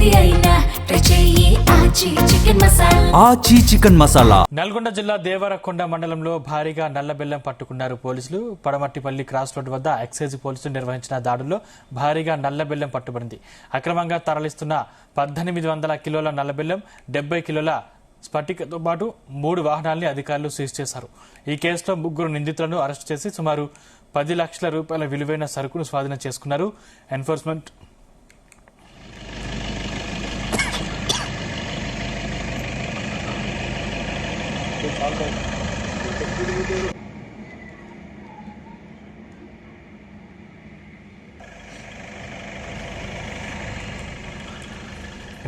ఏది అయినా ట్రై చెయ్యి ఆచి చికెన్ మసాలా. ఆచి చికెన్ మసాలా. నల్గొండ జిల్లా దేవరకొండ మండలంలో భారీగా నల్ల బెల్లం పట్టుకున్నారు పోలీసులు. పడమట్టిపల్లి క్రాస్ రోడ్ వద్ద ఎక్సైజ్ పోలీసులు నిర్వహించిన దాడుల్లో భారీగా నల్ల బెల్లం పట్టుబడింది. అక్రమంగా తరలిస్తున్న 1800 కిలోల నల్ల బెల్లం, 70 కిలోల స్ఫటికతో పాటు 3 వాహనాల్ని అధికారులు సీజ్ చేశారు. ఈ కేసులో 3 నిందితులను అరెస్టు చేసి సుమారు 10 లక్షల రూపాయల విలువైన సరుకును స్వాధీనం చేసుకున్నారు. ఎన్ఫోర్స్మెంట్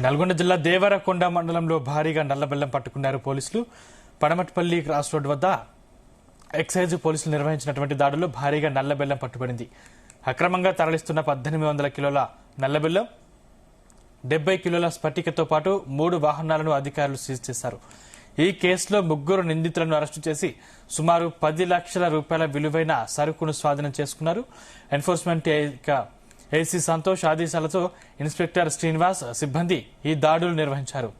నల్గొండ జిల్లా దేవరకొండ మండలంలో భారీగా నల్లబెల్లం పట్టుకున్నారు పోలీసులు. పడమటిపల్లి క్రాస్ రోడ్ వద్ద ఎక్సైజ్ పోలీసులు నిర్వహించినటువంటి దాడుల్లో భారీగా నల్లబెల్లం పట్టుబడింది. అక్రమంగా తరలిస్తున్న 1800 కిలోల నల్లబెల్లం, 70 కిలోల స్ఫటికతో పాటు 3 వాహనాలను అధికారులు సీజ్ చేశారు. ఈ కేసులో 3 నిందితులను అరెస్టు చేసి సుమారు 10 లక్షల రూపాయల విలువైన సరుకును స్వాధీనం చేసుకున్నారు. ఎన్ఫోర్స్మెంట్ ఏసీ సంతోష్ ఆదేశాలతో ఇన్స్పెక్టర్ శ్రీనివాస్ సిబ్బంది ఈ దాడులు నిర్వహించారు.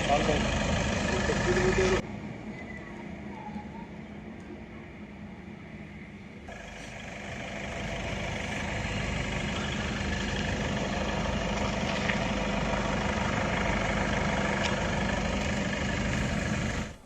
All right.